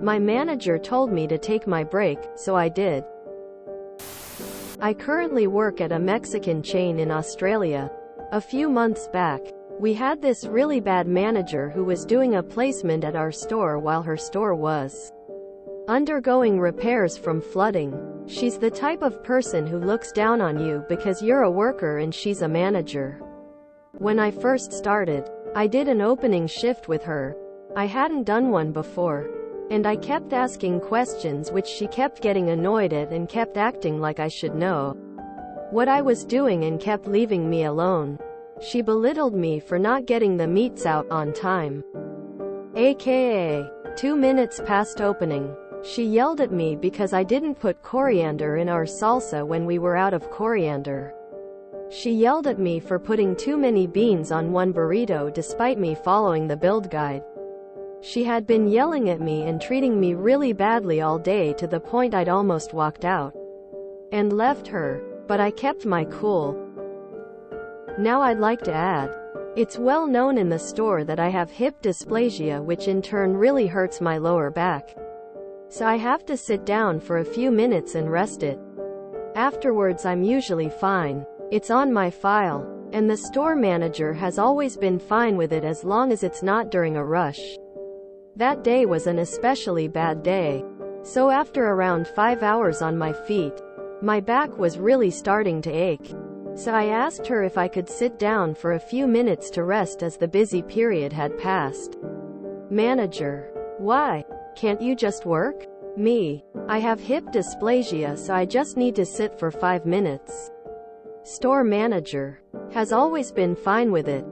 My manager told me to take my break, so I did. I currently work at a Mexican chain in Australia. A few months back, we had this really bad manager who was doing a placement at our store while her store was undergoing repairs from flooding. She's the type of person who looks down on you because you're a worker and she's a manager. When I first started, I did an opening shift with her. I hadn't done one before, and I kept asking questions which she kept getting annoyed at and kept acting like I should know what I was doing and kept leaving me alone. She belittled me for not getting the meats out on time, aka 2 minutes past opening. She yelled at me because I didn't put coriander in our salsa when we were out of coriander. She yelled at me for putting too many beans on one burrito despite me following the build guide. She had been yelling at me and treating me really badly all day to the point I'd almost walked out and left her, but I kept my cool. Now I'd like to add, it's well known in the store that I have hip dysplasia, which in turn really hurts my lower back. So I have to sit down for a few minutes and rest it. Afterwards I'm usually fine. It's on my file, and the store manager has always been fine with it as long as it's not during a rush. That day was an especially bad day. So after around 5 hours on my feet, my back was really starting to ache. So I asked her if I could sit down for a few minutes to rest as the busy period had passed. Manager: why? Can't you just work? Me: I have hip dysplasia, so I just need to sit for 5 minutes. Store manager: has always been fine with it.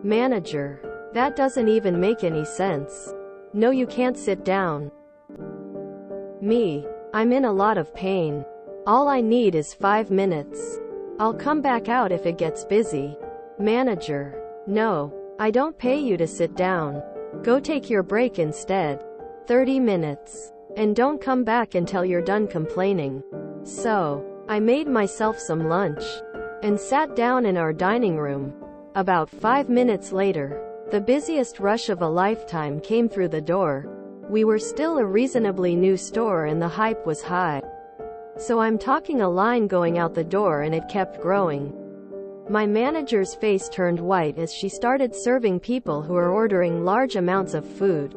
Manager: that doesn't even make any sense. No, you can't sit down. Me: I'm in a lot of pain. All I need is 5 minutes. I'll come back out if it gets busy. Manager: no, I don't pay you to sit down. Go take your break instead. 30 minutes. And don't come back until you're done complaining. So, I made myself some lunch and sat down in our dining room. About 5 minutes later, the busiest rush of a lifetime came through the door. We were still a reasonably new store and the hype was high. So I'm talking a line going out the door and it kept growing. My manager's face turned white as she started serving people who are ordering large amounts of food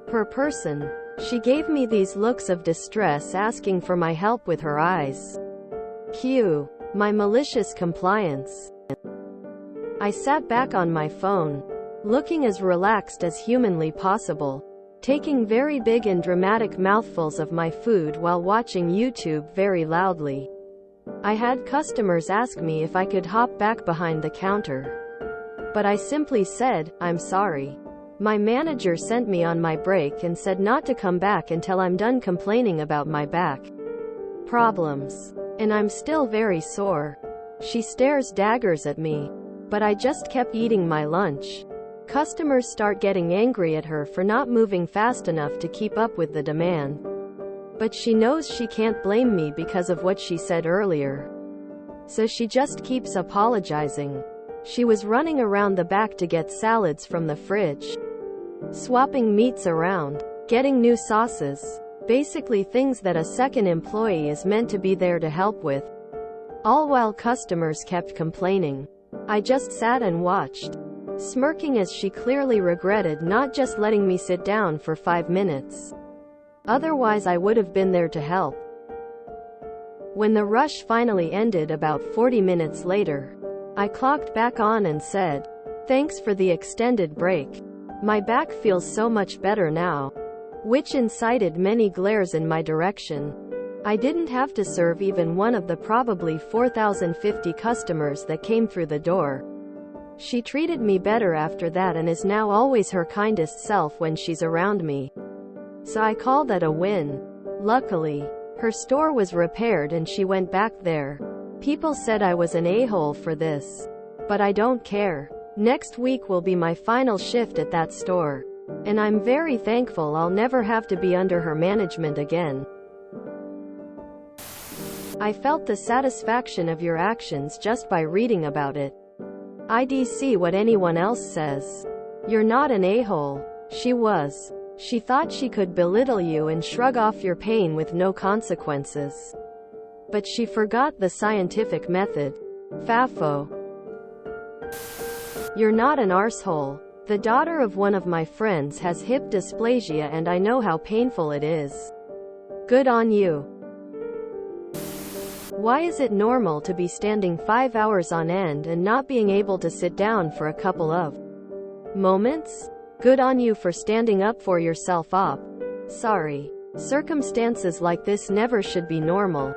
per person. She gave me these looks of distress, asking for my help with her eyes. Cue my malicious compliance. I sat back on my phone, looking as relaxed as humanly possible, taking very big and dramatic mouthfuls of my food while watching YouTube very loudly. I had customers ask me if I could hop back behind the counter, but I simply said, I'm sorry. My manager sent me on my break and said not to come back until I'm done complaining about my back problems. And I'm still very sore. She stares daggers at me, but I just kept eating my lunch. Customers start getting angry at her for not moving fast enough to keep up with the demand. But she knows she can't blame me because of what she said earlier. So she just keeps apologizing. She was running around the back to get salads from the fridge, swapping meats around, getting new sauces, basically things that a second employee is meant to be there to help with. All while customers kept complaining. I just sat and watched, smirking as she clearly regretted not just letting me sit down for 5 minutes. Otherwise I would have been there to help. When the rush finally ended about 40 minutes later, I clocked back on and said, "Thanks for the extended break. My back feels so much better now," which incited many glares in my direction. I didn't have to serve even one of the probably 4,050 customers that came through the door. She treated me better after that and is now always her kindest self when she's around me. So I call that a win. Luckily, her store was repaired and she went back there. People said I was an a-hole for this, but I don't care. Next week will be my final shift at that store, and I'm very thankful I'll never have to be under her management again. I felt the satisfaction of your actions just by reading about it. I'd see what anyone else says. You're not an a-hole. She was. She thought she could belittle you and shrug off your pain with no consequences. But she forgot the scientific method. FAFO. You're not an arsehole. The daughter of one of my friends has hip dysplasia and I know how painful it is. Good on you. Why is it normal to be standing 5 hours on end and not being able to sit down for a couple of moments? Good on you for standing up for yourself up. Sorry. Circumstances like this never should be normal.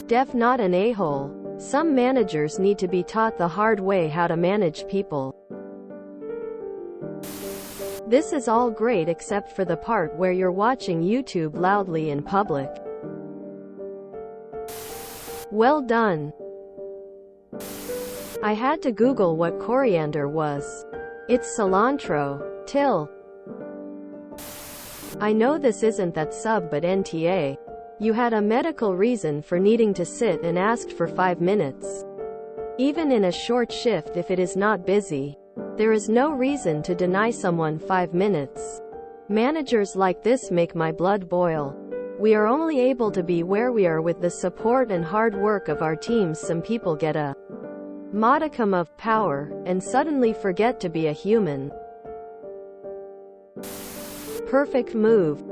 Def not an a-hole. Some managers need to be taught the hard way how to manage people. This is all great except for the part where you're watching YouTube loudly in public. Well done. I had to Google what coriander was. It's cilantro. Till. I know this isn't that sub but NTA. You had a medical reason for needing to sit and asked for 5 minutes. Even in a short shift if it is not busy. There is no reason to deny someone 5 minutes. Managers like this make my blood boil. We are only able to be where we are with the support and hard work of our teams. Some people get a modicum of power and suddenly forget to be a human. Perfect move.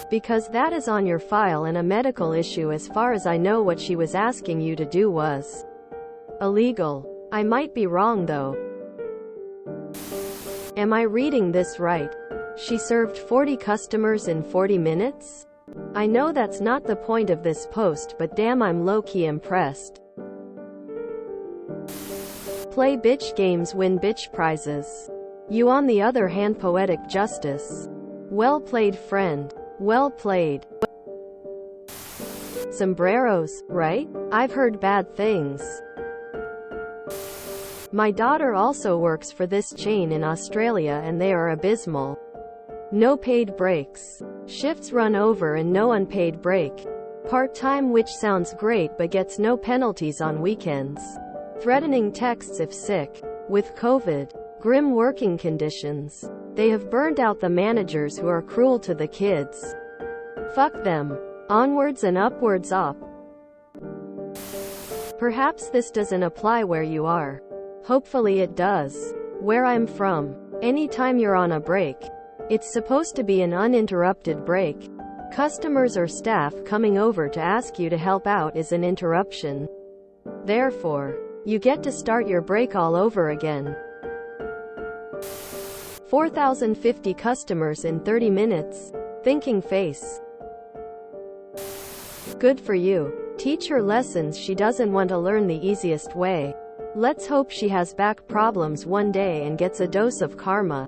Because that is on your file and a medical issue. As far as I know, what she was asking you to do was illegal. I might be wrong though. Am I reading this right? She served 40 customers in 40 minutes? I know that's not the point of this post, but damn, I'm low-key impressed. Play bitch games, win bitch prizes. You on the other hand, poetic justice. Well played, friend. Well played. Sombreros, right? I've heard bad things. My daughter also works for this chain in Australia and they are abysmal. No paid breaks. Shifts run over and no unpaid break. Part-time, which sounds great but gets no penalties on weekends. Threatening texts if sick. With COVID. Grim working conditions. They have burned out the managers who are cruel to the kids. Fuck them. Onwards and upwards up. Perhaps this doesn't apply where you are. Hopefully it does. Where I'm from. Anytime you're on a break, it's supposed to be an uninterrupted break. Customers or staff coming over to ask you to help out is an interruption. Therefore, you get to start your break all over again. 4,050 customers in 30 minutes. Thinking face. Good for you. Teach her lessons. She doesn't want to learn the easiest way. Let's hope she has back problems one day and gets a dose of karma.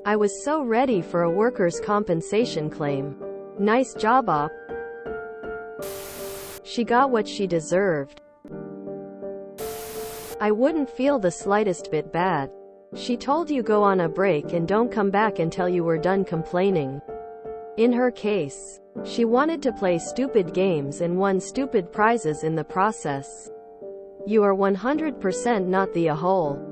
I was so ready for a workers' compensation claim. Nice job, op. She got what she deserved. I wouldn't feel the slightest bit bad. She told you go on a break and don't come back until you were done complaining. In her case, she wanted to play stupid games and won stupid prizes in the process. You are 100% not the a-hole.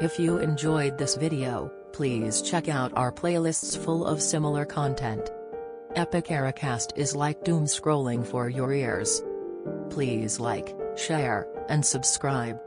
If you enjoyed this video, please check out our playlists full of similar content. Epic Ericast is like doom scrolling for your ears. Please like, share, and subscribe.